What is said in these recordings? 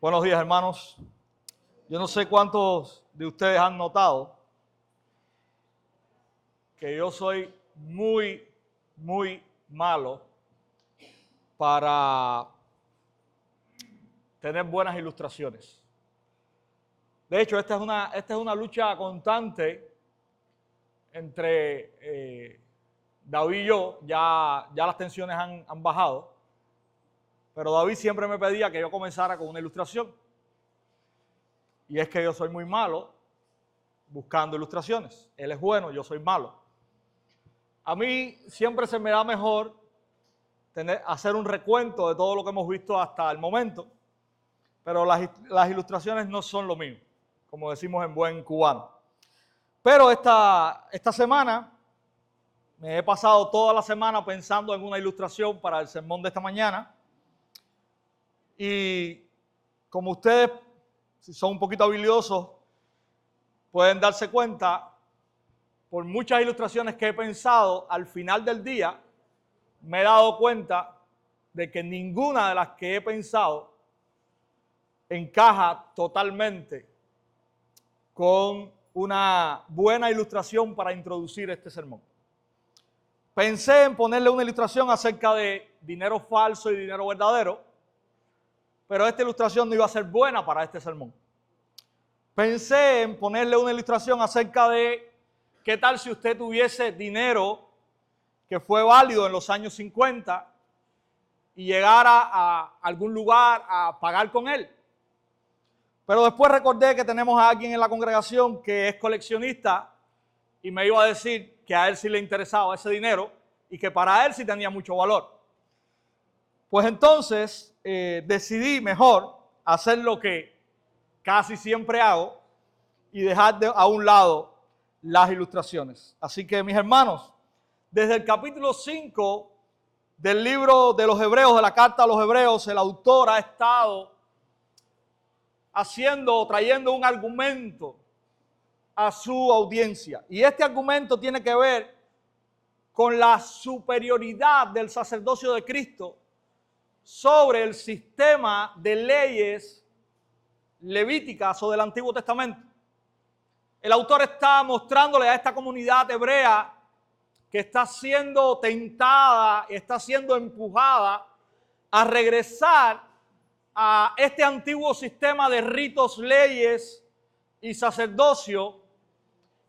Buenos días, hermanos. Yo no sé cuántos de ustedes han notado que yo soy muy malo para tener buenas ilustraciones. De hecho, esta es una lucha constante entre David y yo. Ya las tensiones han bajado, pero David siempre me pedía que yo comenzara con una ilustración. Y es que yo soy muy malo buscando ilustraciones. Él es bueno, yo soy malo. A mí siempre se me da mejor hacer un recuento de todo lo que hemos visto hasta el momento, pero las ilustraciones no son lo mío, como decimos en buen cubano. Pero esta semana me he pasado toda la semana pensando en una ilustración para el sermón de esta mañana. Y como ustedes, si son un poquito habilidosos, pueden darse cuenta, por muchas ilustraciones que he pensado, al final del día me he dado cuenta de que ninguna de las que he pensado encaja totalmente con una buena ilustración para introducir este sermón. Pensé en ponerle una ilustración acerca de dinero falso y dinero verdadero, pero esta ilustración no iba a ser buena para este sermón. Pensé en ponerle una ilustración acerca de qué tal si usted tuviese dinero que fue válido en los años 50 y llegara a algún lugar a pagar con él. Pero después recordé que tenemos a alguien en la congregación que es coleccionista y me iba a decir que a él sí le interesaba ese dinero y que para él sí tenía mucho valor. Pues entonces decidí mejor hacer lo que casi siempre hago y dejar a un lado las ilustraciones. Así que, mis hermanos, desde el capítulo 5 del libro de los Hebreos, de la carta a los Hebreos, el autor ha estado trayendo un argumento a su audiencia. Y este argumento tiene que ver con la superioridad del sacerdocio de Cristo sobre el sistema de leyes levíticas o del Antiguo Testamento. El autor está mostrándole a esta comunidad hebrea que está siendo tentada, está siendo empujada a regresar a este antiguo sistema de ritos, leyes y sacerdocio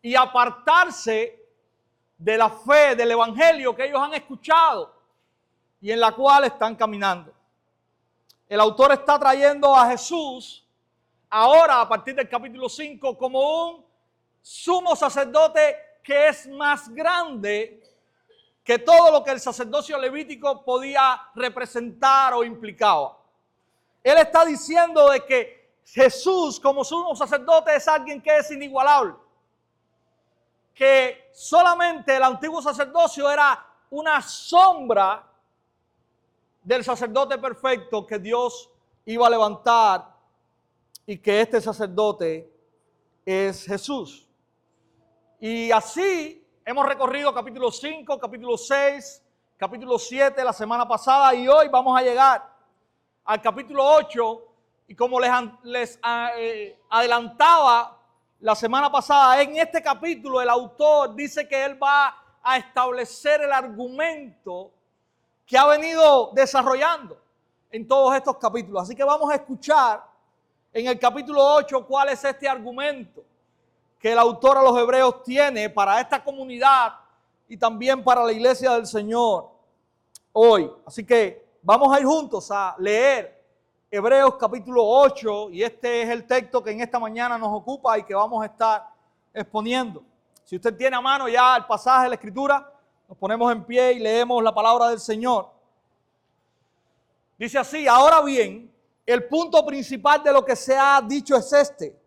y apartarse de la fe, del evangelio que ellos han escuchado y en la cual están caminando. El autor está trayendo a Jesús ahora, a partir del capítulo 5, como un sumo sacerdote que es más grande que todo lo que el sacerdocio levítico podía representar o implicaba. Él está diciendo de que Jesús como sumo sacerdote es alguien que es inigualable, que solamente el antiguo sacerdocio era una sombra del sacerdote perfecto que Dios iba a levantar y que este sacerdote es Jesús. Y así hemos recorrido capítulo 5, capítulo 6, capítulo 7 la semana pasada y hoy vamos a llegar al capítulo 8 y como les adelantaba la semana pasada, en este capítulo el autor dice que él va a establecer el argumento que ha venido desarrollando en todos estos capítulos. Así que vamos a escuchar en el capítulo 8 cuál es este argumento que el autor a los Hebreos tiene para esta comunidad y también para la iglesia del Señor hoy. Así que vamos a ir juntos a leer Hebreos capítulo 8 y este es el texto que en esta mañana nos ocupa y que vamos a estar exponiendo. Si usted tiene a mano ya el pasaje de la Escritura, nos ponemos en pie y leemos la palabra del Señor. Dice así: ahora bien, el punto principal de lo que se ha dicho es este: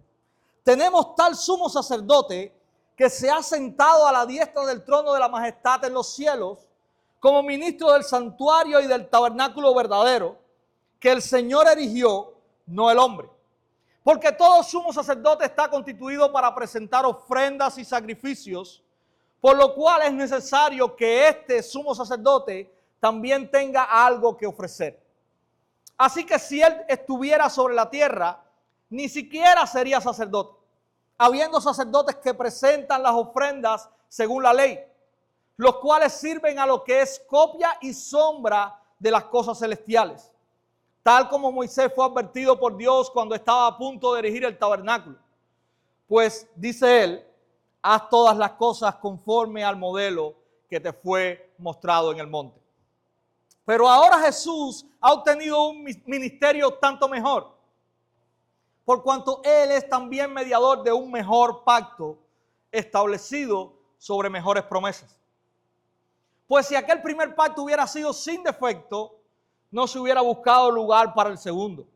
tenemos tal sumo sacerdote que se ha sentado a la diestra del trono de la majestad en los cielos, como ministro del santuario y del tabernáculo verdadero, que el Señor erigió, no el hombre. Porque todo sumo sacerdote está constituido para presentar ofrendas y sacrificios, por lo cual es necesario que este sumo sacerdote también tenga algo que ofrecer. Así que si él estuviera sobre la tierra, ni siquiera sería sacerdote, habiendo sacerdotes que presentan las ofrendas según la ley, los cuales sirven a lo que es copia y sombra de las cosas celestiales, tal como Moisés fue advertido por Dios cuando estaba a punto de erigir el tabernáculo. Pues, dice él, haz todas las cosas conforme al modelo que te fue mostrado en el monte. Pero ahora Jesús ha obtenido un ministerio tanto mejor, por cuanto Él es también mediador de un mejor pacto establecido sobre mejores promesas. Pues si aquel primer pacto hubiera sido sin defecto, no se hubiera buscado lugar para el segundo.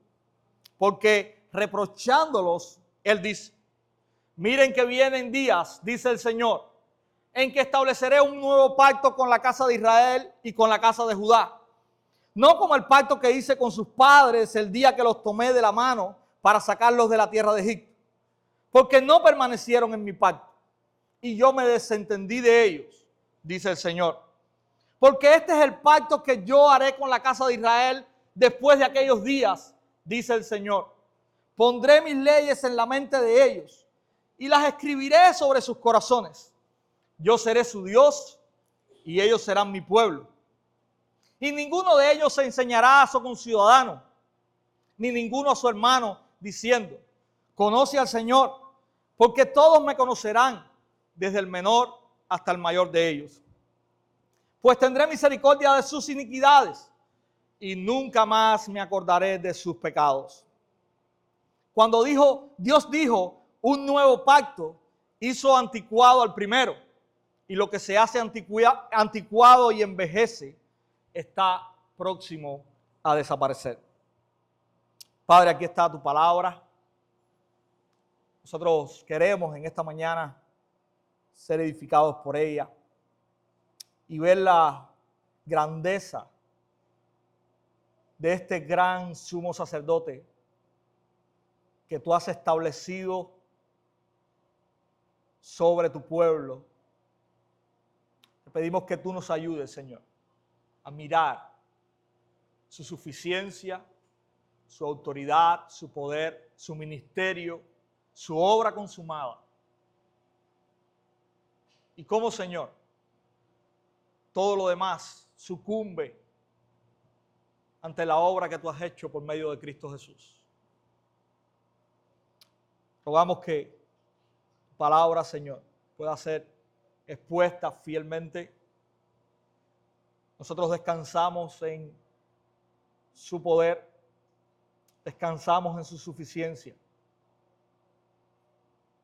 Porque reprochándolos, Él dice, miren que vienen días, dice el Señor, en que estableceré un nuevo pacto con la casa de Israel y con la casa de Judá. No como el pacto que hice con sus padres el día que los tomé de la mano para sacarlos de la tierra de Egipto. Porque no permanecieron en mi pacto y yo me desentendí de ellos, dice el Señor. Porque este es el pacto que yo haré con la casa de Israel después de aquellos días, dice el Señor. Pondré mis leyes en la mente de ellos y las escribiré sobre sus corazones. Yo seré su Dios y ellos serán mi pueblo. Y ninguno de ellos se enseñará a su conciudadano, ni ninguno a su hermano, diciendo, conoce al Señor, porque todos me conocerán, desde el menor hasta el mayor de ellos. Pues tendré misericordia de sus iniquidades, y nunca más me acordaré de sus pecados. Cuando Dios dijo, un nuevo pacto, hizo anticuado al primero, y lo que se hace anticuado y envejece, está próximo a desaparecer. Padre, aquí está tu palabra. Nosotros queremos en esta mañana ser edificados por ella y ver la grandeza de este gran sumo sacerdote que tú has establecido sobre tu pueblo. Te pedimos que tú nos ayudes, Señor, a mirar su suficiencia, su autoridad, su poder, su ministerio, su obra consumada. Y cómo, Señor, todo lo demás sucumbe ante la obra que tú has hecho por medio de Cristo Jesús. Rogamos que tu palabra, Señor, pueda ser expuesta fielmente. Nosotros descansamos en su poder, descansamos en su suficiencia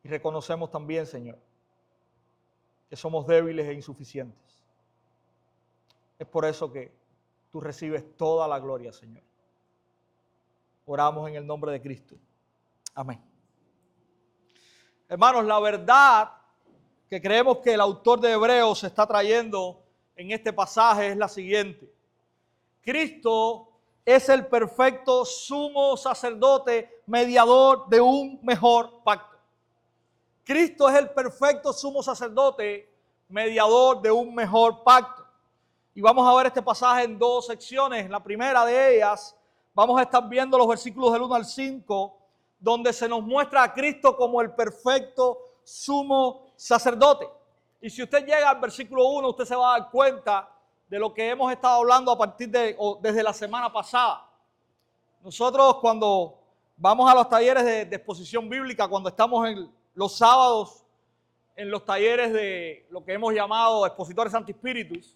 y reconocemos también, Señor, que somos débiles e insuficientes. Es por eso que tú recibes toda la gloria, Señor. Oramos en el nombre de Cristo. Amén. Hermanos, la verdad que creemos que el autor de Hebreos está trayendo en este pasaje es la siguiente. Cristo es el perfecto sumo sacerdote, mediador de un mejor pacto. Cristo es el perfecto sumo sacerdote, mediador de un mejor pacto. Y vamos a ver este pasaje en dos secciones. En la primera de ellas vamos a estar viendo los versículos del 1 al 5, donde se nos muestra a Cristo como el perfecto sumo sacerdote. Y si usted llega al versículo 1, usted se va a dar cuenta de lo que hemos estado hablando desde la semana pasada. Nosotros cuando vamos a los talleres de exposición bíblica, cuando estamos los sábados en los talleres de lo que hemos llamado expositores antiespíritus,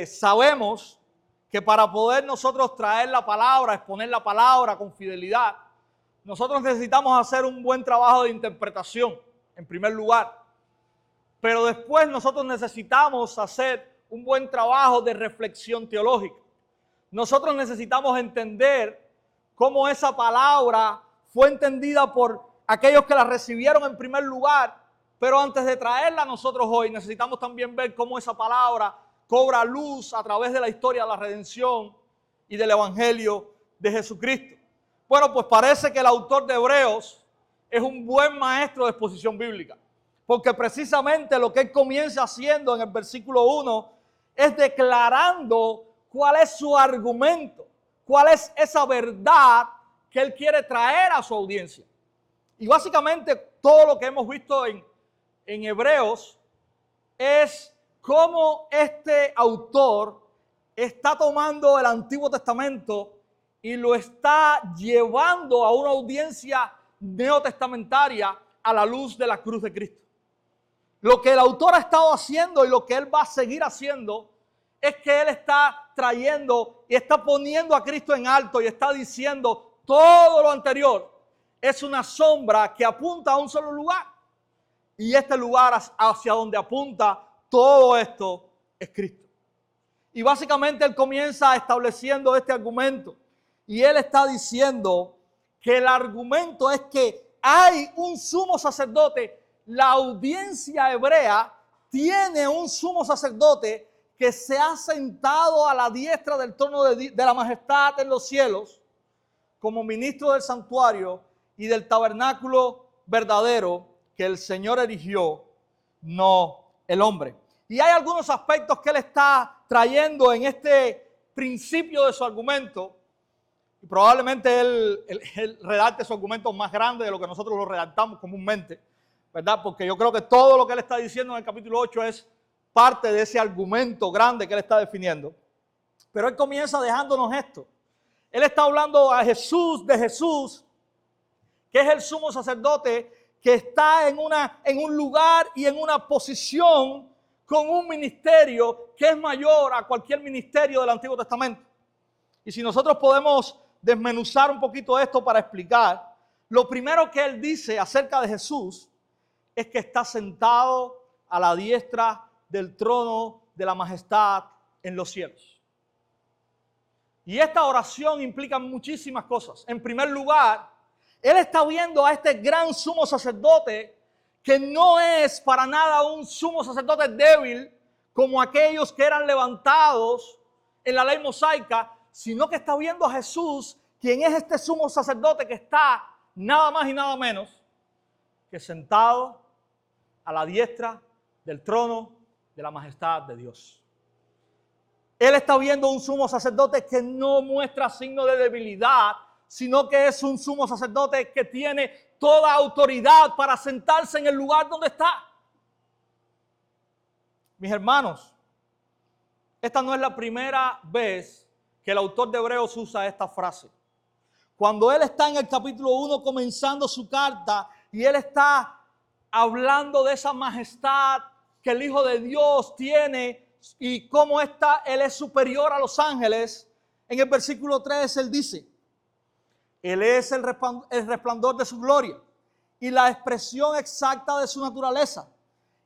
sabemos que para poder nosotros traer la palabra, exponer la palabra con fidelidad, nosotros necesitamos hacer un buen trabajo de interpretación, en primer lugar. Pero después nosotros necesitamos hacer un buen trabajo de reflexión teológica. Nosotros necesitamos entender cómo esa palabra fue entendida por aquellos que la recibieron en primer lugar, pero antes de traerla nosotros hoy necesitamos también ver cómo esa palabra cobra luz a través de la historia de la redención y del evangelio de Jesucristo. Bueno, pues parece que el autor de Hebreos es un buen maestro de exposición bíblica, porque precisamente lo que él comienza haciendo en el versículo 1 es declarando cuál es su argumento, cuál es esa verdad que él quiere traer a su audiencia. Y básicamente todo lo que hemos visto en Hebreos es cómo este autor está tomando el Antiguo Testamento y lo está llevando a una audiencia neotestamentaria a la luz de la cruz de Cristo. Lo que el autor ha estado haciendo y lo que él va a seguir haciendo es que él está trayendo y está poniendo a Cristo en alto y está diciendo todo lo anterior es una sombra que apunta a un solo lugar. Y este lugar hacia donde apunta todo esto es Cristo. Y básicamente él comienza estableciendo este argumento. Y él está diciendo que el argumento es que hay un sumo sacerdote. La audiencia hebrea tiene un sumo sacerdote que se ha sentado a la diestra del trono de la majestad en los cielos como ministro del santuario y del tabernáculo verdadero que el Señor erigió, no el hombre. Y hay algunos aspectos que él está trayendo en este principio de su argumento. Y probablemente él redacte su argumento más grande de lo que nosotros lo redactamos comúnmente, ¿verdad? Porque yo creo que todo lo que él está diciendo en el capítulo 8 es parte de ese argumento grande que él está definiendo. Pero él comienza dejándonos esto. Él está hablando a Jesús, de Jesús, que es el sumo sacerdote que está en un lugar y en una posición con un ministerio que es mayor a cualquier ministerio del Antiguo Testamento. Y si nosotros podemos desmenuzar un poquito esto para explicar, lo primero que él dice acerca de Jesús es que está sentado a la diestra del trono de la majestad en los cielos. Y esta oración implica muchísimas cosas. En primer lugar, él está viendo a este gran sumo sacerdote que no es para nada un sumo sacerdote débil como aquellos que eran levantados en la ley mosaica, sino que está viendo a Jesús, quien es este sumo sacerdote que está nada más y nada menos que sentado a la diestra del trono de la majestad de Dios. Él está viendo un sumo sacerdote que no muestra signo de debilidad, sino que es un sumo sacerdote que tiene toda autoridad para sentarse en el lugar donde está. Mis hermanos, esta no es la primera vez que el autor de Hebreos usa esta frase. Cuando él está en el capítulo 1 comenzando su carta y él está hablando de esa majestad que el Hijo de Dios tiene y cómo él es superior a los ángeles, en el versículo 3 él dice: Él es el resplandor de su gloria y la expresión exacta de su naturaleza,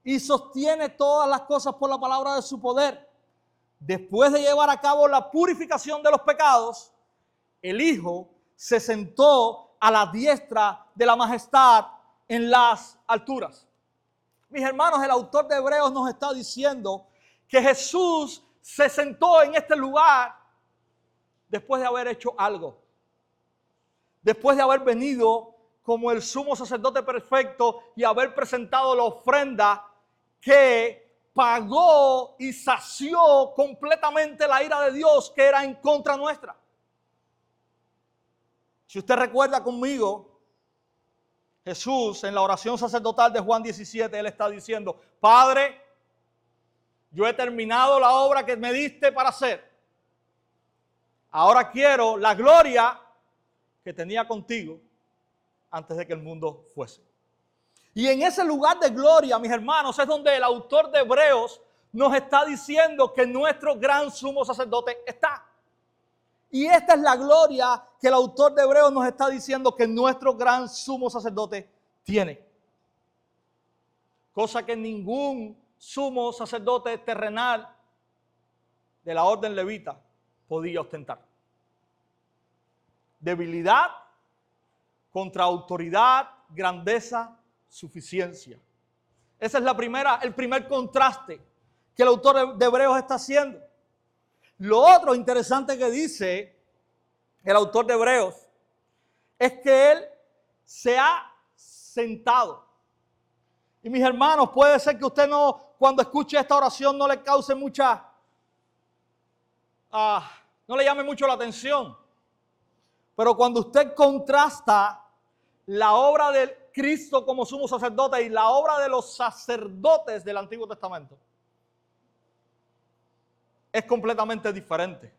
y sostiene todas las cosas por la palabra de su poder. Después de llevar a cabo la purificación de los pecados, el Hijo se sentó a la diestra de la majestad en las alturas. Mis hermanos, el autor de Hebreos nos está diciendo que Jesús se sentó en este lugar después de haber hecho algo. Después de haber venido como el sumo sacerdote perfecto y haber presentado la ofrenda que pagó y sació completamente la ira de Dios que era en contra nuestra. Si usted recuerda conmigo, Jesús en la oración sacerdotal de Juan 17, él está diciendo: Padre, yo he terminado la obra que me diste para hacer. Ahora quiero la gloria que tenía contigo antes de que el mundo fuese. Y en ese lugar de gloria, mis hermanos, es donde el autor de Hebreos nos está diciendo que nuestro gran sumo sacerdote está. Y esta es la gloria que el autor de Hebreos nos está diciendo que nuestro gran sumo sacerdote tiene. Cosa que ningún sumo sacerdote terrenal de la orden levita podía ostentar. Debilidad contra autoridad, grandeza, suficiencia. Ese es el primer contraste que el autor de Hebreos está haciendo. Lo otro interesante que dice el autor de Hebreos es que él se ha sentado. Y mis hermanos, puede ser que usted cuando escuche esta oración no le cause no le llame mucho la atención. Pero cuando usted contrasta la obra de Cristo como sumo sacerdote y la obra de los sacerdotes del Antiguo Testamento, es completamente diferente.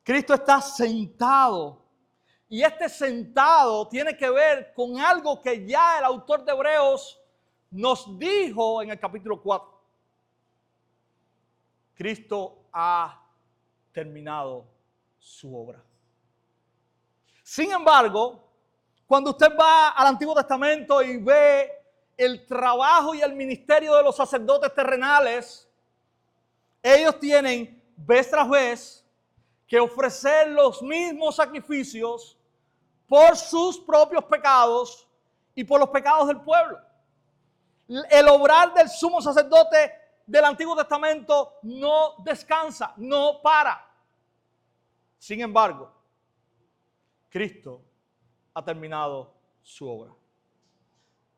Cristo está sentado, y este sentado tiene que ver con algo que ya el autor de Hebreos nos dijo en el capítulo 4. Cristo ha terminado su obra. Sin embargo, cuando usted va al Antiguo Testamento y ve el trabajo y el ministerio de los sacerdotes terrenales, ellos tienen vez tras vez que ofrecer los mismos sacrificios por sus propios pecados y por los pecados del pueblo. El obrar del sumo sacerdote del Antiguo Testamento no descansa, no para. Sin embargo, Cristo ha terminado su obra.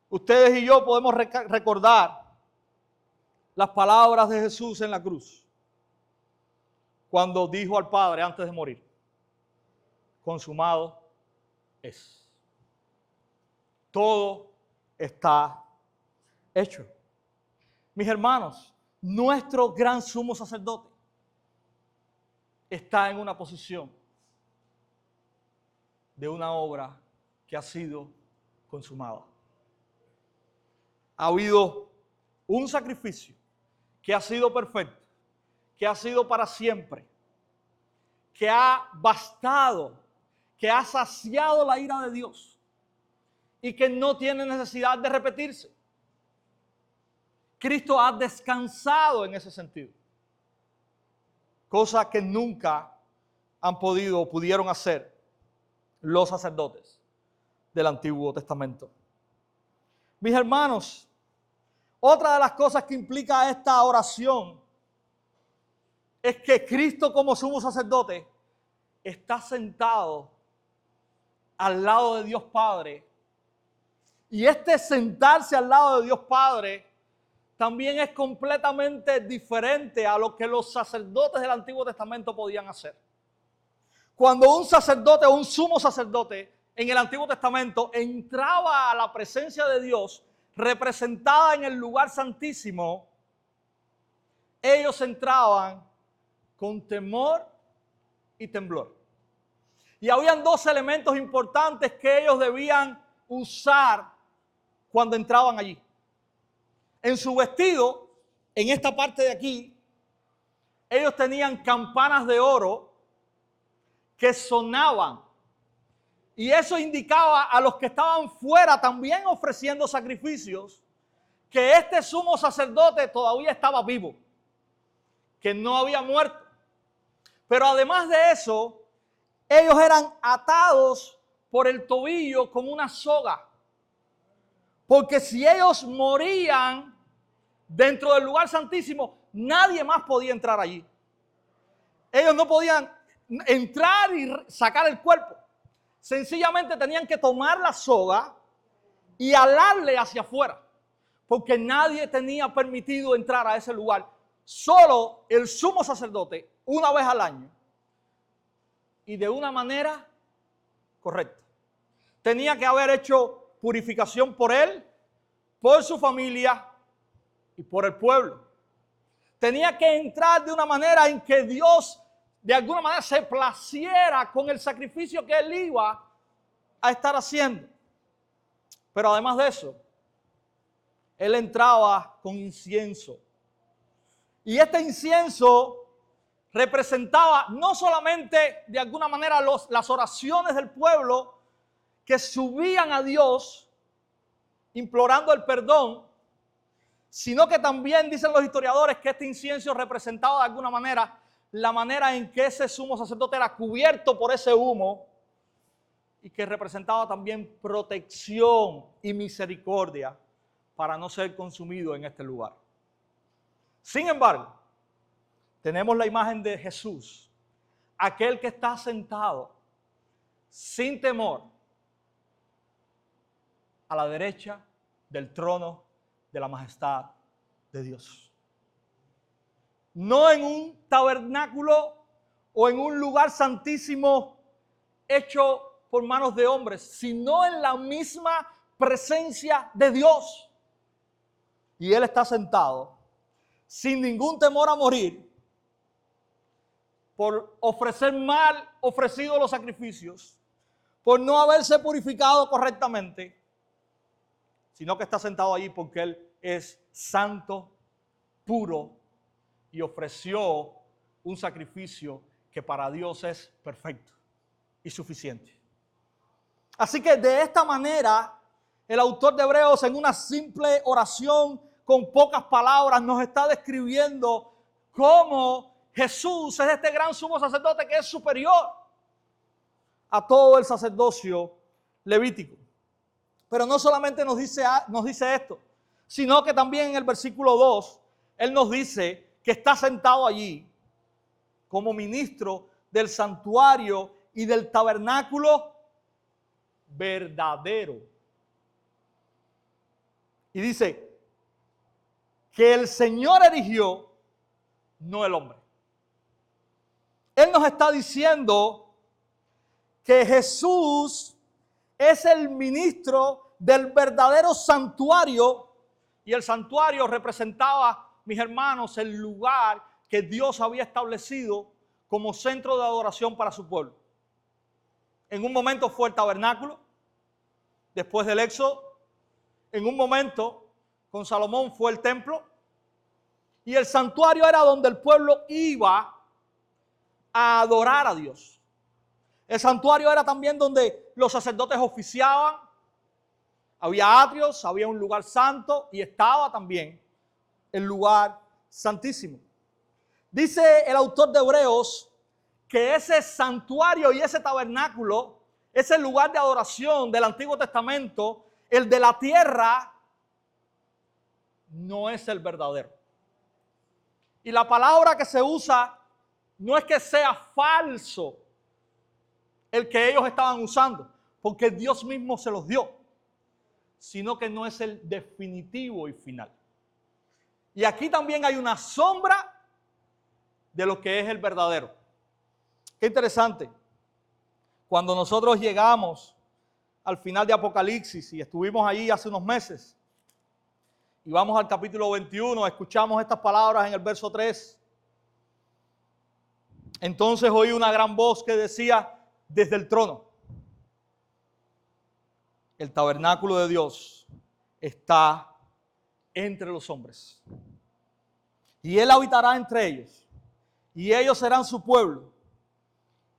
Ustedes y yo podemos recordar las palabras de Jesús en la cruz, cuando dijo al Padre antes de morir: consumado es. Todo está hecho. Mis hermanos, nuestro gran sumo sacerdote está en una posición de una obra que ha sido consumada. Ha habido un sacrificio que ha sido perfecto, que ha sido para siempre, que ha bastado, que ha saciado la ira de Dios y que no tiene necesidad de repetirse. Cristo ha descansado en ese sentido, cosa que nunca han podido o pudieron hacer los sacerdotes del Antiguo Testamento. Mis hermanos, otra de las cosas que implica esta oración es que Cristo como sumo sacerdote está sentado al lado de Dios Padre. Y este sentarse al lado de Dios Padre también es completamente diferente a lo que los sacerdotes del Antiguo Testamento podían hacer. Cuando un sacerdote o un sumo sacerdote en el Antiguo Testamento entraba a la presencia de Dios, representada en el lugar santísimo, ellos entraban con temor y temblor. Y habían dos elementos importantes que ellos debían usar cuando entraban allí. En su vestido, en esta parte de aquí, ellos tenían campanas de oro que sonaban. Y eso indicaba a los que estaban fuera también ofreciendo sacrificios que este sumo sacerdote todavía estaba vivo, que no había muerto. Pero además de eso, ellos eran atados por el tobillo con una soga. Porque si ellos morían dentro del lugar santísimo, nadie más podía entrar allí. Ellos no podían entrar y sacar el cuerpo. Sencillamente tenían que tomar la soga y alarle hacia afuera, porque nadie tenía permitido entrar a ese lugar. Solo el sumo sacerdote, una vez al año, y de una manera correcta. Tenía que haber hecho purificación por él, por su familia y por el pueblo. Tenía que entrar de una manera en que Dios de alguna manera se placiera con el sacrificio que él iba a estar haciendo. Pero además de eso, él entraba con incienso. Y este incienso representaba no solamente de alguna manera las oraciones del pueblo que subían a Dios implorando el perdón, sino que también dicen los historiadores que este incienso representaba de alguna manera la manera en que ese sumo sacerdote era cubierto por ese humo y que representaba también protección y misericordia para no ser consumido en este lugar. Sin embargo, tenemos la imagen de Jesús, aquel que está sentado sin temor a la derecha del trono de la majestad de Dios. No en un tabernáculo o en un lugar santísimo hecho por manos de hombres, sino en la misma presencia de Dios. Y Él está sentado, sin ningún temor a morir, por ofrecer mal ofrecido los sacrificios, por no haberse purificado correctamente, sino que está sentado allí porque Él es santo, puro, y ofreció un sacrificio que para Dios es perfecto y suficiente. Así que de esta manera, el autor de Hebreos, en una simple oración con pocas palabras, nos está describiendo cómo Jesús es este gran sumo sacerdote que es superior a todo el sacerdocio levítico. Pero no solamente nos dice esto, sino que también en el versículo 2, Él nos dice que está sentado allí como ministro del santuario y del tabernáculo verdadero. Y dice que el Señor erigió, no el hombre. Él nos está diciendo que Jesús es el ministro del verdadero santuario, y el santuario representaba, mis hermanos, el lugar que Dios había establecido como centro de adoración para su pueblo. En un momento fue el tabernáculo, después del Éxodo. En un momento, con Salomón, fue el templo. Y el santuario era donde el pueblo iba a adorar a Dios. El santuario era también donde los sacerdotes oficiaban. Había atrios, había un lugar santo y estaba también el lugar santísimo. Dice el autor de Hebreos que ese santuario y ese tabernáculo, ese lugar de adoración del Antiguo Testamento, el de la tierra, no es el verdadero. Y la palabra que se usa no es que sea falso el que ellos estaban usando, porque Dios mismo se los dio, sino que no es el definitivo y final. Y aquí también hay una sombra de lo que es el verdadero. Qué interesante. Cuando nosotros llegamos al final de Apocalipsis y estuvimos allí hace unos meses, y vamos al capítulo 21, escuchamos estas palabras en el verso 3. Entonces oí una gran voz que decía desde el trono: el tabernáculo de Dios está entre los hombres, y Él habitará entre ellos, y ellos serán su pueblo,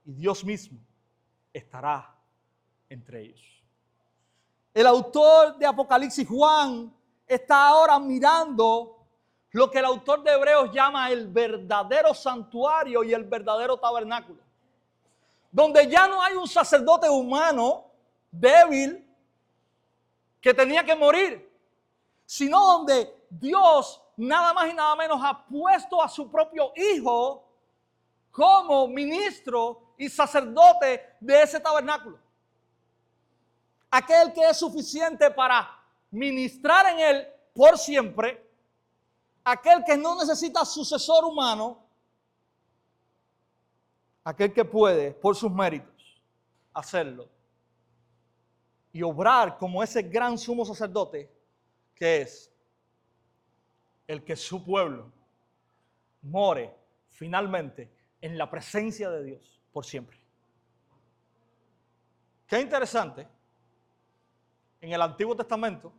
y Dios mismo estará entre ellos. El autor de Apocalipsis, Juan, está ahora mirando lo que el autor de Hebreos llama el verdadero santuario y el verdadero tabernáculo, donde ya no hay un sacerdote humano débil que tenía que morir, sino donde Dios nada más y nada menos ha puesto a su propio Hijo como ministro y sacerdote de ese tabernáculo. Aquel que es suficiente para ministrar en él por siempre, aquel que no necesita sucesor humano, aquel que puede por sus méritos hacerlo y obrar como ese gran sumo sacerdote que es el que su pueblo more finalmente en la presencia de Dios por siempre. Qué interesante. En el Antiguo Testamento,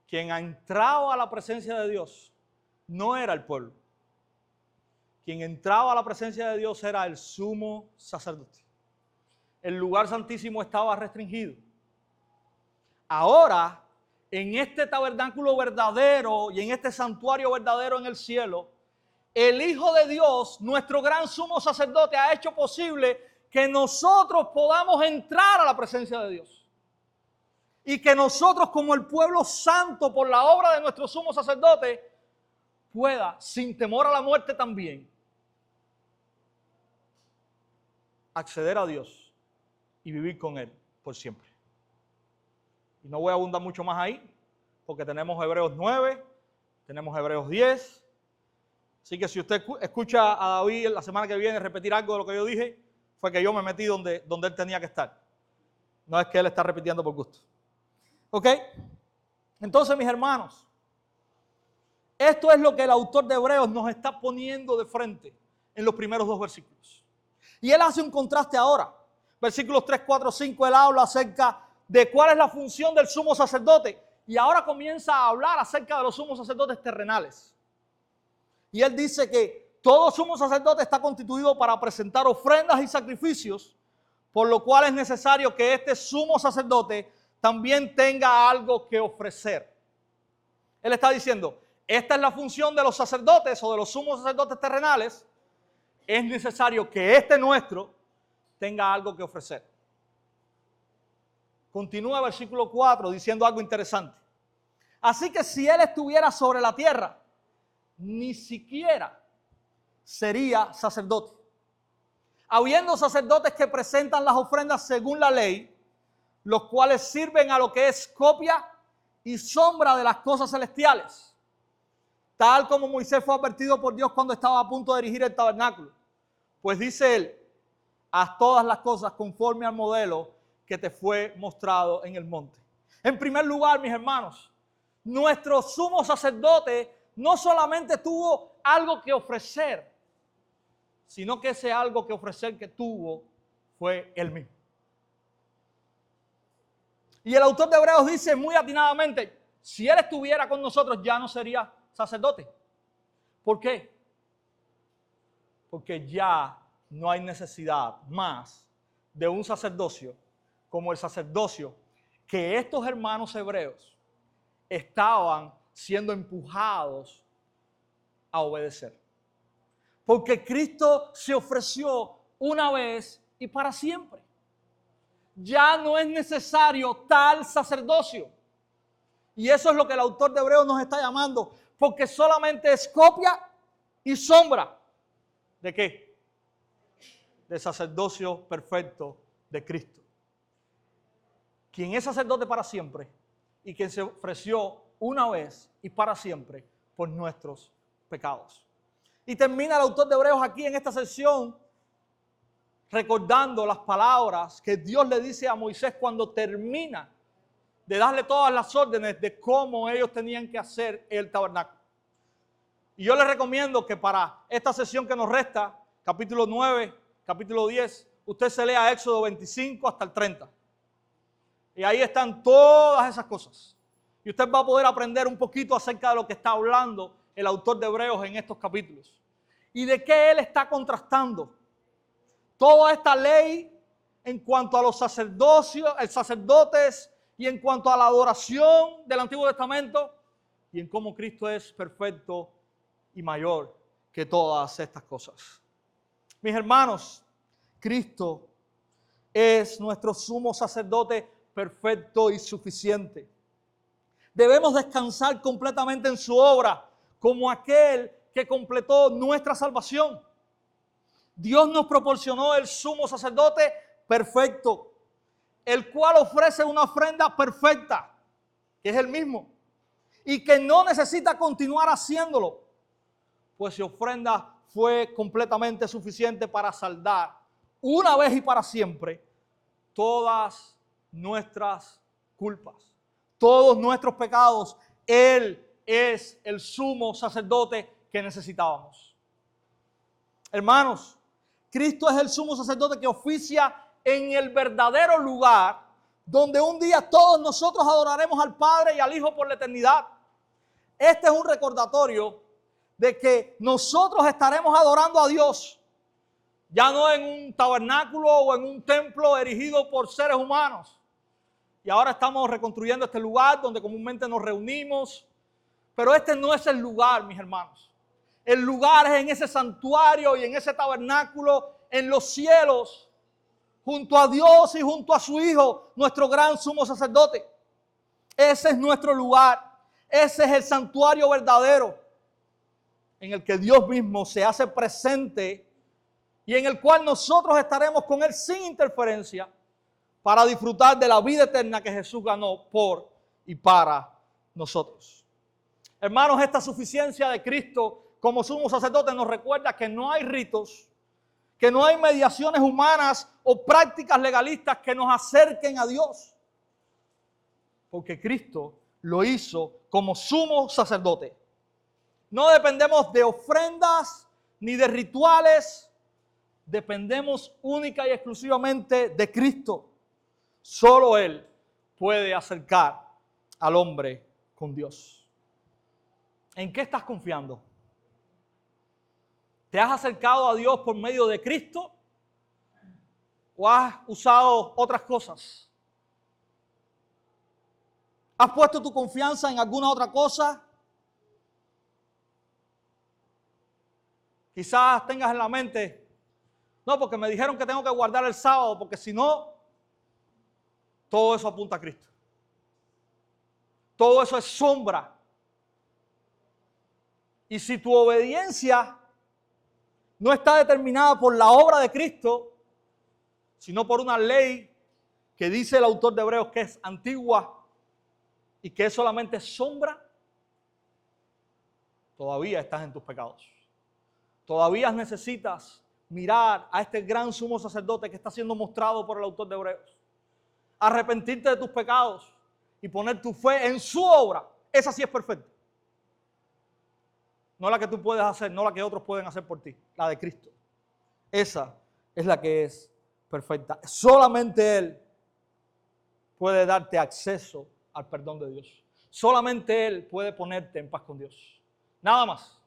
quien entraba a la presencia de Dios no era el pueblo. Quien entraba a la presencia de Dios era el sumo sacerdote. El lugar santísimo estaba restringido. Ahora, en este tabernáculo verdadero y en este santuario verdadero en el cielo, el Hijo de Dios, nuestro gran sumo sacerdote, ha hecho posible que nosotros podamos entrar a la presencia de Dios. Y que nosotros, como el pueblo santo, por la obra de nuestro sumo sacerdote, pueda, sin temor a la muerte también, acceder a Dios y vivir con Él por siempre. Y no voy a abundar mucho más ahí, porque tenemos Hebreos 9, tenemos Hebreos 10. Así que si usted escucha a David la semana que viene repetir algo de lo que yo dije, fue que yo me metí donde él tenía que estar. No es que él está repitiendo por gusto. ¿Ok? Entonces, mis hermanos, esto es lo que el autor de Hebreos nos está poniendo de frente en los primeros 2 versículos. Y él hace un contraste ahora. Versículos 3, 4, 5, él habla acerca de cuál es la función del sumo sacerdote. Y ahora comienza a hablar acerca de los sumos sacerdotes terrenales. Y él dice que todo sumo sacerdote está constituido para presentar ofrendas y sacrificios, por lo cual es necesario que este sumo sacerdote también tenga algo que ofrecer. Él está diciendo, esta es la función de los sacerdotes o de los sumos sacerdotes terrenales. Es necesario que este nuestro tenga algo que ofrecer. Continúa el versículo 4 diciendo algo interesante. Así que si él estuviera sobre la tierra, ni siquiera sería sacerdote. Habiendo sacerdotes que presentan las ofrendas según la ley, los cuales sirven a lo que es copia y sombra de las cosas celestiales, tal como Moisés fue advertido por Dios cuando estaba a punto de erigir el tabernáculo. Pues dice él, haz todas las cosas conforme al modelo que te fue mostrado en el monte. En primer lugar, mis hermanos, nuestro sumo sacerdote no solamente tuvo algo que ofrecer, sino que ese algo que ofrecer que tuvo fue él mismo. Y el autor de Hebreos dice muy atinadamente, si él estuviera con nosotros ya no sería sacerdote. ¿Por qué? Porque ya no hay necesidad más de un sacerdocio como el sacerdocio que estos hermanos hebreos estaban siendo empujados a obedecer. Porque Cristo se ofreció una vez y para siempre. Ya no es necesario tal sacerdocio. Y eso es lo que el autor de Hebreos nos está llamando, porque solamente es copia y sombra. ¿De qué? Del sacerdocio perfecto de Cristo. Quien es sacerdote para siempre y quien se ofreció una vez y para siempre por nuestros pecados. Y termina el autor de Hebreos aquí en esta sección recordando las palabras que Dios le dice a Moisés cuando termina de darle todas las órdenes de cómo ellos tenían que hacer el tabernáculo. Y yo les recomiendo que para esta sesión que nos resta, capítulo 9, capítulo 10, usted se lea Éxodo 25 hasta el 30. Y ahí están todas esas cosas. Y usted va a poder aprender un poquito acerca de lo que está hablando el autor de Hebreos en estos capítulos. Y de qué él está contrastando. Toda esta ley en cuanto a los sacerdotes y en cuanto a la adoración del Antiguo Testamento y en cómo Cristo es perfecto y mayor que todas estas cosas. Mis hermanos, Cristo es nuestro sumo sacerdote perfecto y suficiente. Debemos descansar completamente en su obra como aquel que completó nuestra salvación. Dios nos proporcionó el sumo sacerdote perfecto, el cual ofrece una ofrenda perfecta, que es el mismo, y que no necesita continuar haciéndolo, pues su ofrenda fue completamente suficiente para saldar una vez y para siempre todas nuestras culpas, todos nuestros pecados. Él es el sumo sacerdote que necesitábamos. Hermanos, Cristo es el sumo sacerdote que oficia en el verdadero lugar donde un día todos nosotros adoraremos al Padre y al Hijo por la eternidad. Este es un recordatorio de que nosotros estaremos adorando a Dios, ya no en un tabernáculo o en un templo erigido por seres humanos. Y ahora estamos reconstruyendo este lugar donde comúnmente nos reunimos, pero este no es el lugar, mis hermanos. El lugar es en ese santuario y en ese tabernáculo en los cielos, junto a Dios y junto a su Hijo, nuestro gran sumo sacerdote. Ese es nuestro lugar. Ese es el santuario verdadero en el que Dios mismo se hace presente y en el cual nosotros estaremos con Él sin interferencia para disfrutar de la vida eterna que Jesús ganó por y para nosotros. Hermanos, esta suficiencia de Cristo como sumo sacerdote nos recuerda que no hay ritos que no hay mediaciones humanas o prácticas legalistas que nos acerquen a Dios. Porque Cristo lo hizo como sumo sacerdote. No dependemos de ofrendas ni de rituales. Dependemos única y exclusivamente de Cristo. Solo Él puede acercar al hombre con Dios. ¿En qué estás confiando? ¿Te has acercado a Dios por medio de Cristo? ¿O has usado otras cosas? ¿Has puesto tu confianza en alguna otra cosa? Quizás tengas en la mente, no, porque me dijeron que tengo que guardar el sábado, porque si no, todo eso apunta a Cristo. Todo eso es sombra. Y si tu obediencia no está determinada por la obra de Cristo, sino por una ley que dice el autor de Hebreos que es antigua y que es solamente sombra, todavía estás en tus pecados. Todavía necesitas mirar a este gran sumo sacerdote que está siendo mostrado por el autor de Hebreos. Arrepentirte de tus pecados y poner tu fe en su obra. Esa sí es perfecta. No la que tú puedes hacer, no la que otros pueden hacer por ti, la de Cristo. Esa es la que es perfecta. Solamente Él puede darte acceso al perdón de Dios. Solamente Él puede ponerte en paz con Dios. Nada más.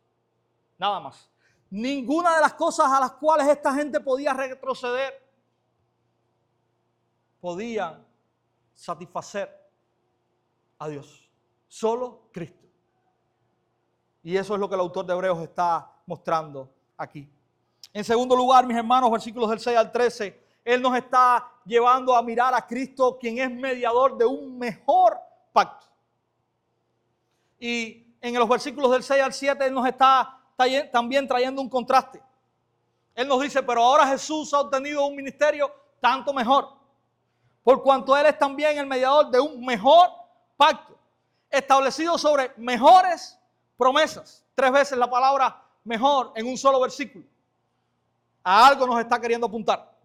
Nada más. Ninguna de las cosas a las cuales esta gente podía retroceder podían satisfacer a Dios. Solo Cristo. Y eso es lo que el autor de Hebreos está mostrando aquí. En segundo lugar, mis hermanos, versículos del 6 al 13, Él nos está llevando a mirar a Cristo, quien es mediador de un mejor pacto. Y en los versículos del 6 al 7, Él nos está también trayendo un contraste. Él nos dice, pero ahora Jesús ha obtenido un ministerio tanto mejor, por cuanto Él es también el mediador de un mejor pacto, establecido sobre mejores promesas. 3 veces la palabra mejor en un solo versículo. A algo nos está queriendo apuntar.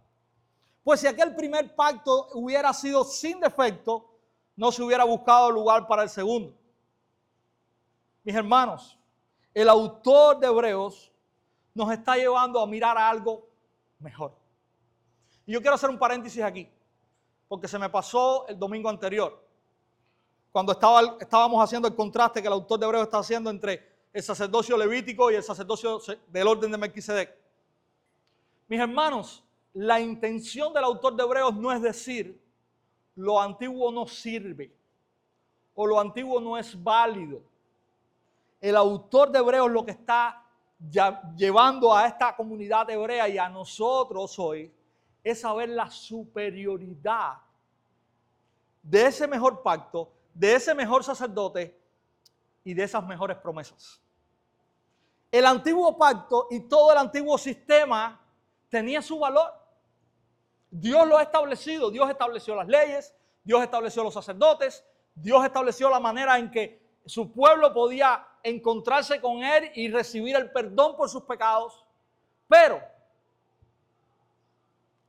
Pues si aquel primer pacto hubiera sido sin defecto, no se hubiera buscado lugar para el segundo. Mis hermanos, el autor de Hebreos nos está llevando a mirar a algo mejor. Y yo quiero hacer un paréntesis aquí, porque se me pasó el domingo anterior, cuando estábamos haciendo el contraste que el autor de Hebreos está haciendo entre el sacerdocio levítico y el sacerdocio del orden de Melquisedec. Mis hermanos, la intención del autor de Hebreos no es decir lo antiguo no sirve o lo antiguo no es válido. El autor de Hebreos lo que está llevando a esta comunidad hebrea y a nosotros hoy es saber la superioridad de ese mejor pacto, de ese mejor sacerdote y de esas mejores promesas. El antiguo pacto y todo el antiguo sistema tenía su valor. Dios lo ha establecido, Dios estableció las leyes, Dios estableció los sacerdotes, Dios estableció la manera en que su pueblo podía encontrarse con Él y recibir el perdón por sus pecados. Pero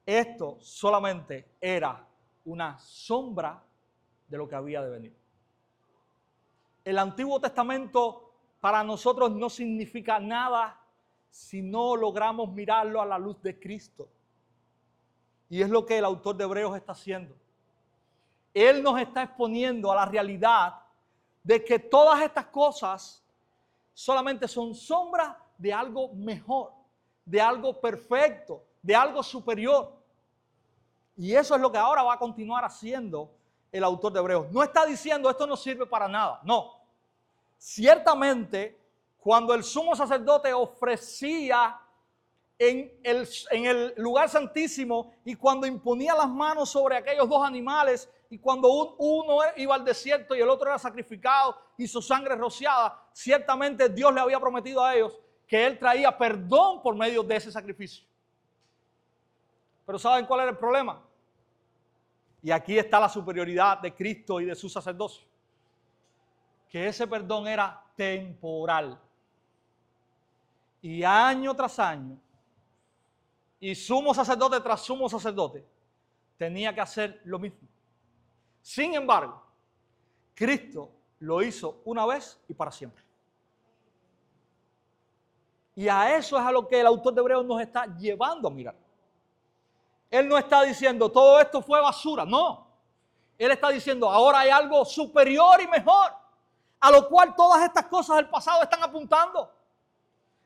esto solamente era una sombra de lo que había de venir. El Antiguo Testamento para nosotros no significa nada si no logramos mirarlo a la luz de Cristo. Y es lo que el autor de Hebreos está haciendo. Él nos está exponiendo a la realidad de que todas estas cosas solamente son sombras de algo mejor, de algo perfecto, de algo superior. Y eso es lo que ahora va a continuar haciendo el autor de Hebreos. No está diciendo esto no sirve para nada, no. Ciertamente, cuando el sumo sacerdote ofrecía en el lugar santísimo y cuando imponía las manos sobre aquellos dos animales y cuando uno iba al desierto y el otro era sacrificado y su sangre rociada, ciertamente Dios le había prometido a ellos que Él traía perdón por medio de ese sacrificio. Pero ¿saben cuál era el problema? Y aquí está la superioridad de Cristo y de su sacerdocio. Que ese perdón era temporal. Y año tras año, Y sumo sacerdote tras sumo sacerdote tenía que hacer lo mismo. Sin embargo, Cristo lo hizo una vez y para siempre. Y a eso es a lo que el autor de Hebreos nos está llevando a mirar. Él no está diciendo todo esto fue basura, no. Él está diciendo ahora hay algo superior y mejor, a lo cual todas estas cosas del pasado están apuntando.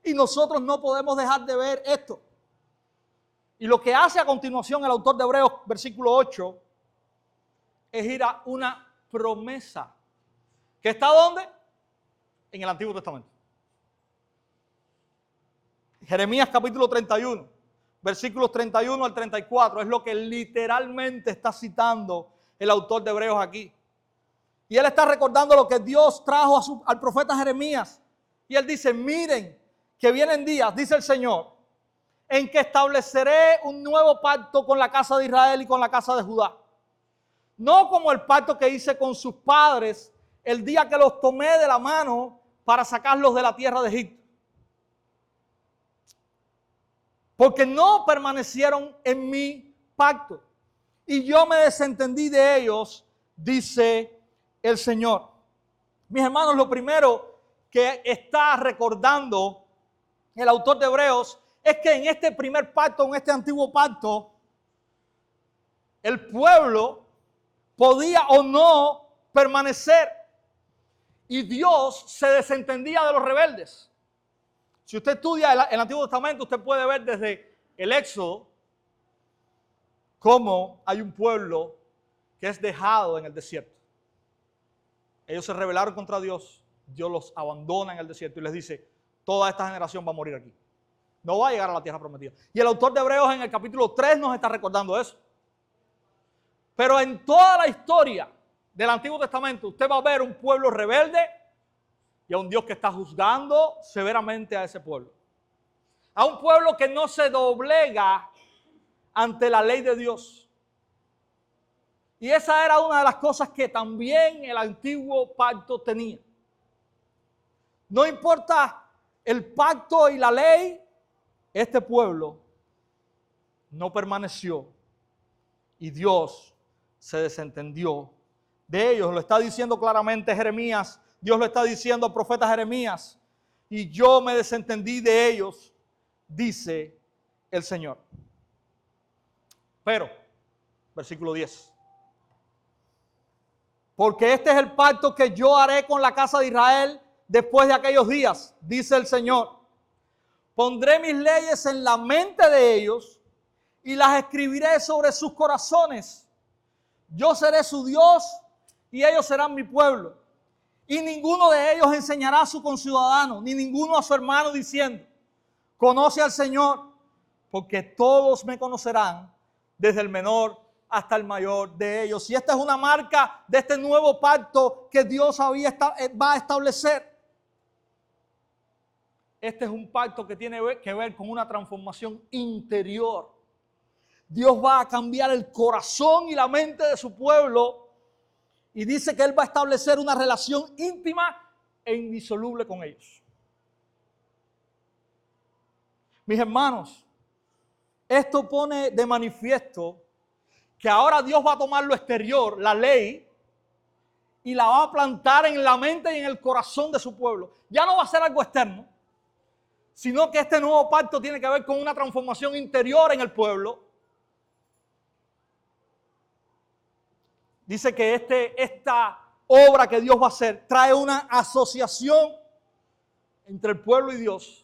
Y nosotros no podemos dejar de ver esto. Y lo que hace a continuación el autor de Hebreos, versículo 8, es ir a una promesa. ¿Que está dónde? En el Antiguo Testamento. Jeremías capítulo 31, versículos 31 al 34, es lo que literalmente está citando el autor de Hebreos aquí. Y él está recordando lo que Dios trajo al profeta Jeremías. Y él dice, miren que vienen días, dice el Señor, en que estableceré un nuevo pacto con la casa de Israel y con la casa de Judá. No como el pacto que hice con sus padres el día que los tomé de la mano para sacarlos de la tierra de Egipto. Porque no permanecieron en mi pacto. Y yo me desentendí de ellos, dice el Señor. Mis hermanos, lo primero que está recordando el autor de Hebreos es que en este primer pacto, en este antiguo pacto, el pueblo podía o no permanecer. Y Dios se desentendía de los rebeldes. Si usted estudia el Antiguo Testamento, usted puede ver desde el Éxodo cómo hay un pueblo que es dejado en el desierto. Ellos se rebelaron contra Dios, Dios los abandona en el desierto y les dice, toda esta generación va a morir aquí. No va a llegar a la tierra prometida. Y el autor de Hebreos en el capítulo 3 nos está recordando eso. Pero en toda la historia del Antiguo Testamento, usted va a ver un pueblo rebelde y a un Dios que está juzgando severamente a ese pueblo. A un pueblo que no se doblega ante la ley de Dios. Y esa era una de las cosas que también el antiguo pacto tenía. No importa el pacto y la ley, este pueblo no permaneció y Dios se desentendió de ellos. Lo está diciendo claramente Jeremías. Dios lo está diciendo al profeta Jeremías. Y yo me desentendí de ellos, dice el Señor. Pero, versículo 10. Porque este es el pacto que yo haré con la casa de Israel después de aquellos días, dice el Señor. Pondré mis leyes en la mente de ellos y las escribiré sobre sus corazones. Yo seré su Dios y ellos serán mi pueblo. Y ninguno de ellos enseñará a su conciudadano, ni ninguno a su hermano diciendo, conoce al Señor, porque todos me conocerán, desde el menor hasta el mayor de ellos. Y esta es una marca de este nuevo pacto que Dios va a establecer. Este es un pacto que tiene que ver con una transformación interior. Dios va a cambiar el corazón y la mente de su pueblo. Y dice que Él va a establecer una relación íntima e indisoluble con ellos. Mis hermanos, esto pone de manifiesto que ahora Dios va a tomar lo exterior, la ley, y la va a plantar en la mente y en el corazón de su pueblo. Ya no va a ser algo externo, sino que este nuevo pacto tiene que ver con una transformación interior en el pueblo. Dice que esta obra que Dios va a hacer trae una asociación entre el pueblo y Dios,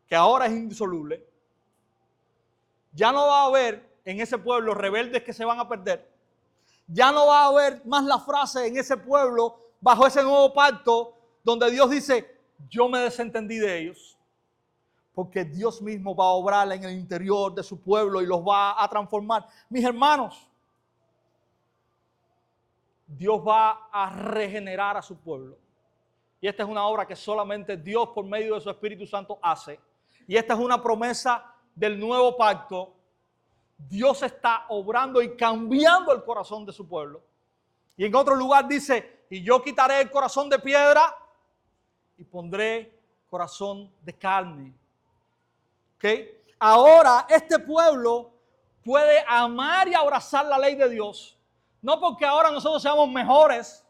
que ahora es indisoluble. Ya no va a haber en ese pueblo rebeldes que se van a perder. Ya no va a haber más la frase en ese pueblo, bajo ese nuevo pacto, donde Dios dice, yo me desentendí de ellos. Porque Dios mismo va a obrar en el interior de su pueblo y los va a transformar. Mis hermanos, Dios va a regenerar a su pueblo. Y esta es una obra que solamente Dios por medio de su Espíritu Santo hace. Y esta es una promesa del nuevo pacto. Dios está obrando y cambiando el corazón de su pueblo. Y en otro lugar dice, y yo quitaré el corazón de piedra y pondré corazón de carne. ¿Ok? Ahora este pueblo puede amar y abrazar la ley de Dios, no porque ahora nosotros seamos mejores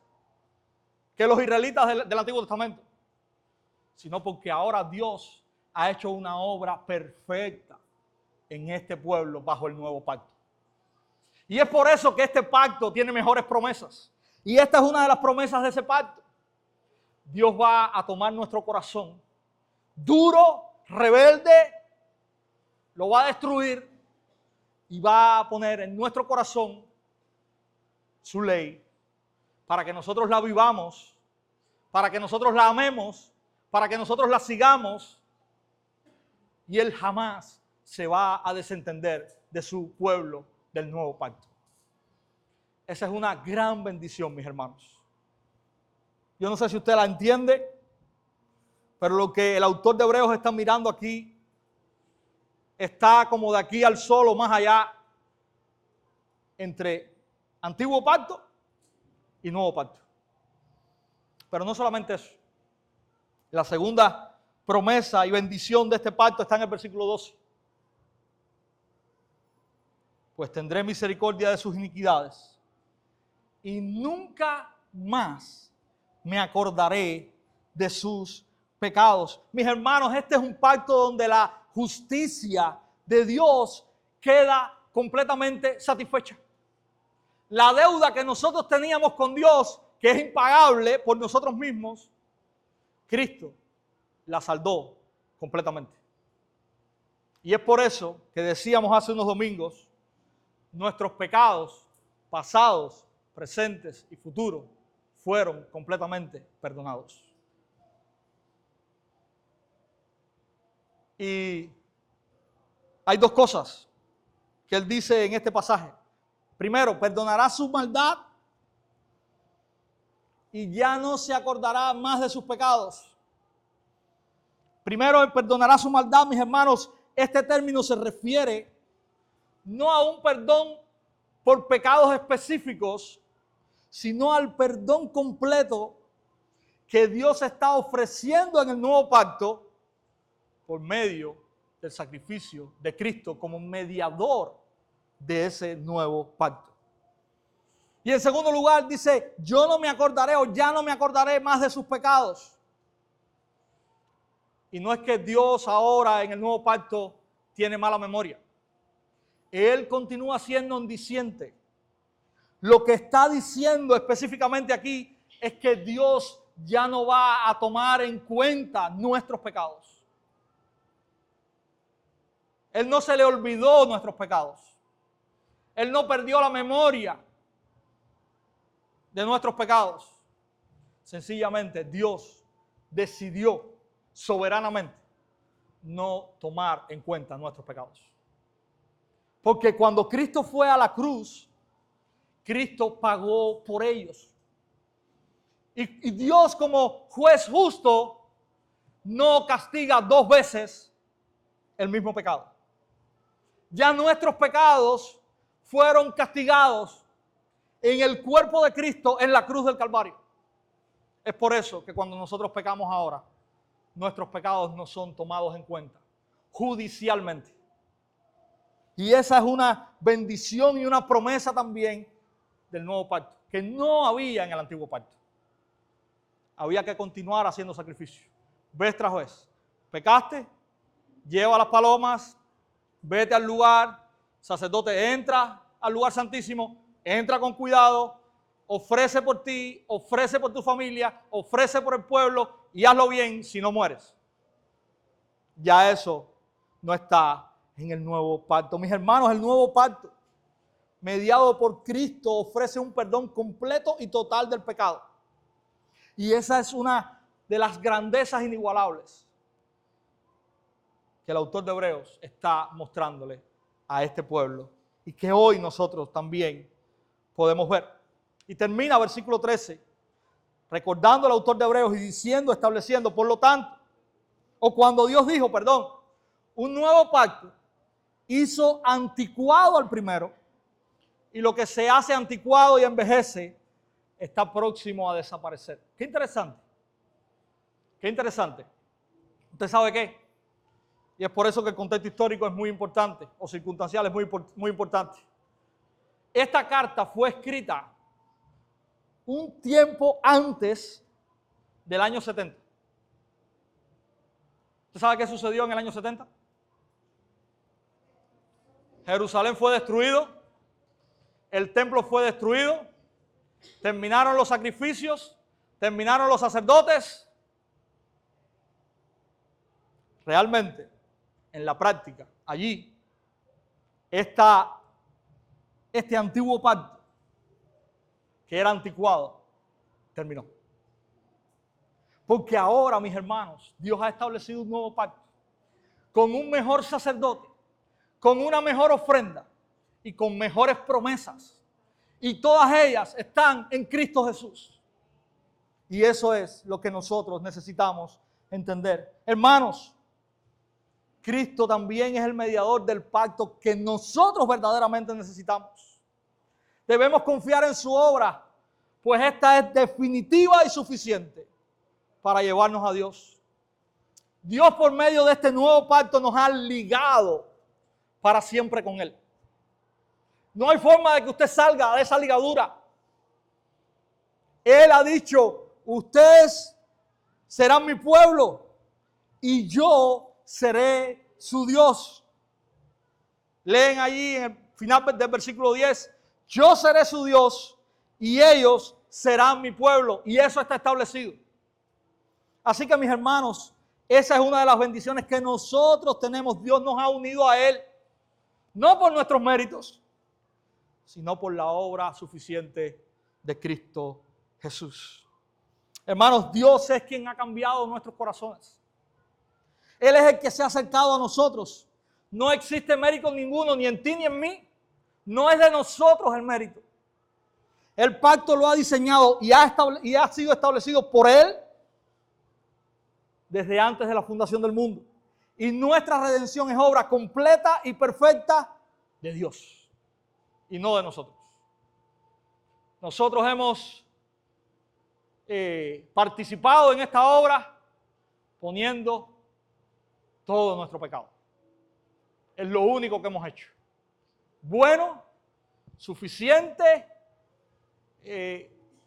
que los israelitas del Antiguo Testamento, sino porque ahora Dios ha hecho una obra perfecta en este pueblo bajo el nuevo pacto. Y es por eso que este pacto tiene mejores promesas. Y esta es una de las promesas de ese pacto. Dios va a tomar nuestro corazón duro, rebelde, lo va a destruir y va a poner en nuestro corazón su ley para que nosotros la vivamos, para que nosotros la amemos, para que nosotros la sigamos, y Él jamás se va a desentender de su pueblo del nuevo pacto. Esa es una gran bendición, mis hermanos. Yo no sé si usted la entiende, pero lo que el autor de Hebreos está mirando aquí está como de aquí al sol o más allá entre antiguo pacto y nuevo pacto. Pero no solamente eso. La segunda promesa y bendición de este pacto está en el versículo 12. Pues tendré misericordia de sus iniquidades y nunca más me acordaré de sus pecados. Mis hermanos, este es un pacto donde la justicia de Dios queda completamente satisfecha. La deuda que nosotros teníamos con Dios, que es impagable por nosotros mismos, Cristo la saldó completamente. Y es por eso que decíamos hace unos domingos, nuestros pecados pasados, presentes y futuros fueron completamente perdonados. Y hay dos cosas que él dice en este pasaje. Primero, perdonará su maldad y ya no se acordará más de sus pecados. Primero, él perdonará su maldad, mis hermanos. Este término se refiere no a un perdón por pecados específicos, sino al perdón completo que Dios está ofreciendo en el nuevo pacto por medio del sacrificio de Cristo como mediador de ese nuevo pacto. Y en segundo lugar dice, yo no me acordaré o ya no me acordaré más de sus pecados. Y no es que Dios ahora en el nuevo pacto tiene mala memoria. Él continúa siendo omnisciente. Lo que está diciendo específicamente aquí es que Dios ya no va a tomar en cuenta nuestros pecados. Él no se le olvidó nuestros pecados. Él no perdió la memoria de nuestros pecados. Sencillamente Dios decidió soberanamente no tomar en cuenta nuestros pecados. Porque cuando Cristo fue a la cruz, Cristo pagó por ellos. Y Dios, como juez justo, no castiga dos veces el mismo pecado. Ya nuestros pecados fueron castigados en el cuerpo de Cristo en la cruz del Calvario. Es por eso que cuando nosotros pecamos ahora, nuestros pecados no son tomados en cuenta judicialmente. Y esa es una bendición y una promesa también del nuevo pacto, que no había en el antiguo pacto. Había que continuar haciendo sacrificio, vez tras vez. Pecaste, lleva las palomas, vete al lugar, sacerdote entra al lugar santísimo, entra con cuidado, ofrece por ti, ofrece por tu familia, ofrece por el pueblo y hazlo bien si no mueres. Ya eso no está en el nuevo pacto. Mis hermanos, el nuevo pacto, mediado por Cristo, ofrece un perdón completo y total del pecado. Y esa es una de las grandezas inigualables que el autor de Hebreos está mostrándole a este pueblo y que hoy nosotros también podemos ver. Y termina versículo 13, recordando al autor de Hebreos y diciendo, estableciendo, por lo tanto, o cuando Dios dijo, perdón, un nuevo pacto hizo anticuado al primero, y lo que se hace anticuado y envejece está próximo a desaparecer. Qué interesante. Qué interesante. ¿Usted sabe qué? Y es por eso que el contexto histórico es muy importante, o circunstancial es muy importante. Esta carta fue escrita un tiempo antes del año 70. ¿Usted sabe qué sucedió en el año 70? Jerusalén fue destruido, el templo fue destruido, terminaron los sacrificios, terminaron los sacerdotes. Realmente, en la práctica, allí, este antiguo pacto, que era anticuado, terminó. Porque ahora, mis hermanos, Dios ha establecido un nuevo pacto con un mejor sacerdote, con una mejor ofrenda y con mejores promesas. Y todas ellas están en Cristo Jesús. Y eso es lo que nosotros necesitamos entender. Hermanos, Cristo también es el mediador del pacto que nosotros verdaderamente necesitamos. Debemos confiar en su obra, pues esta es definitiva y suficiente para llevarnos a Dios. Dios, por medio de este nuevo pacto, nos ha ligado para siempre con Él. No hay forma de que usted salga de esa ligadura. Él ha dicho, ustedes serán mi pueblo y yo seré su Dios. Leen allí en el final del versículo 10, yo seré su Dios y ellos serán mi pueblo. Y eso está establecido. Así que, mis hermanos, esa es una de las bendiciones que nosotros tenemos. Dios nos ha unido a Él, no por nuestros méritos, sino por la obra suficiente de Cristo Jesús. Hermanos, Dios es quien ha cambiado nuestros corazones. Él es el que se ha acercado a nosotros. No existe mérito ninguno, ni en ti ni en mí. No es de nosotros el mérito. El pacto lo ha diseñado y ha sido establecido por Él desde antes de la fundación del mundo. Y nuestra redención es obra completa y perfecta de Dios y no de nosotros. Nosotros hemos participado en esta obra poniendo todo nuestro pecado. Es lo único que hemos hecho. Bueno, suficiente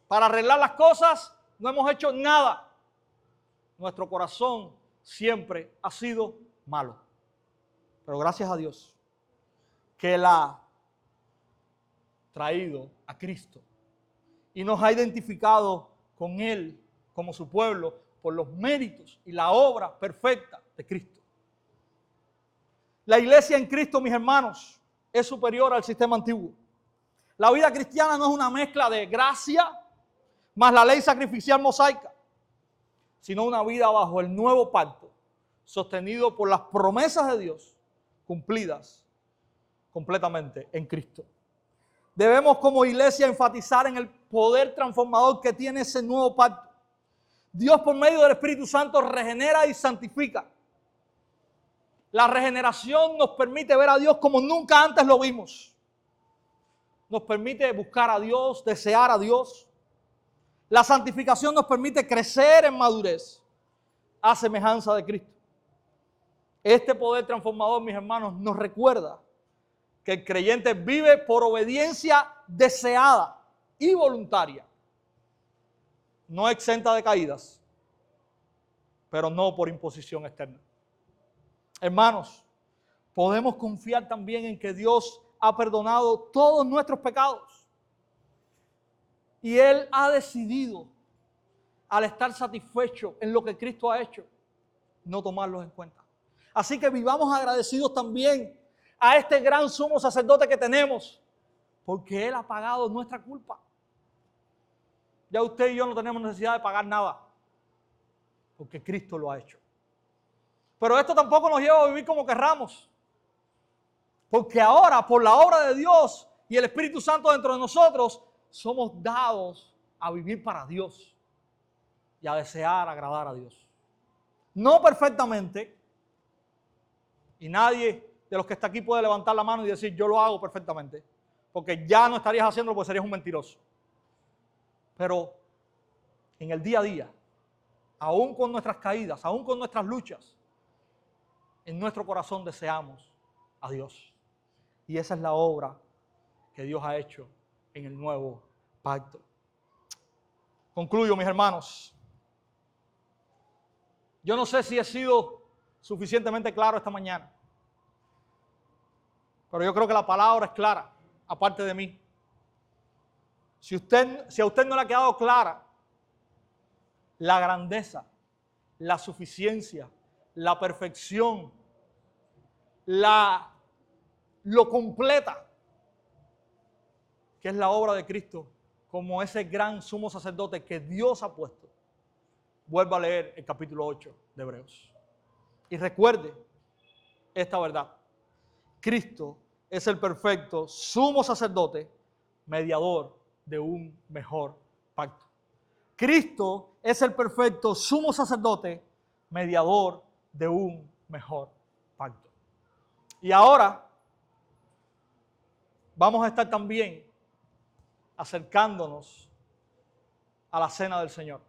para arreglar las cosas, no hemos hecho nada. Nuestro corazón siempre ha sido malo. Pero gracias a Dios que Él ha traído a Cristo y nos ha identificado con Él como su pueblo por los méritos y la obra perfecta de Cristo. La iglesia en Cristo, mis hermanos, es superior al sistema antiguo. La vida cristiana no es una mezcla de gracia más la ley sacrificial mosaica, sino una vida bajo el nuevo pacto, sostenido por las promesas de Dios, cumplidas completamente en Cristo. Debemos como iglesia enfatizar en el poder transformador que tiene ese nuevo pacto. Dios, por medio del Espíritu Santo, regenera y santifica. La regeneración nos permite ver a Dios como nunca antes lo vimos. Nos permite buscar a Dios, desear a Dios. La santificación nos permite crecer en madurez a semejanza de Cristo. Este poder transformador, mis hermanos, nos recuerda que el creyente vive por obediencia deseada y voluntaria, no exenta de caídas, pero no por imposición externa. Hermanos, podemos confiar también en que Dios ha perdonado todos nuestros pecados y Él ha decidido, al estar satisfecho en lo que Cristo ha hecho, no tomarlos en cuenta. Así que vivamos agradecidos también a este gran sumo sacerdote que tenemos, porque Él ha pagado nuestra culpa. Ya usted y yo no tenemos necesidad de pagar nada, porque Cristo lo ha hecho. Pero esto tampoco nos lleva a vivir como querramos, porque ahora, por la obra de Dios y el Espíritu Santo dentro de nosotros, somos dados a vivir para Dios y a desear agradar a Dios. No perfectamente, y nadie de los que está aquí puede levantar la mano y decir, yo lo hago perfectamente, porque ya no estarías haciéndolo porque serías un mentiroso. Pero en el día a día, aún con nuestras caídas, aún con nuestras luchas, en nuestro corazón deseamos a Dios. Y esa es la obra que Dios ha hecho en el nuevo pacto. Concluyo, mis hermanos. Yo no sé si he sido suficientemente claro esta mañana, pero yo creo que la palabra es clara, aparte de mí. Si a usted no le ha quedado clara la grandeza, la suficiencia, la perfección, lo completa que es la obra de Cristo como ese gran sumo sacerdote que Dios ha puesto, vuelva a leer el capítulo 8 de Hebreos. Y recuerde esta verdad. Cristo es el perfecto sumo sacerdote, mediador de un mejor pacto. Cristo es el perfecto sumo sacerdote, mediador de un mejor pacto. Y ahora vamos a estar también acercándonos a la cena del Señor.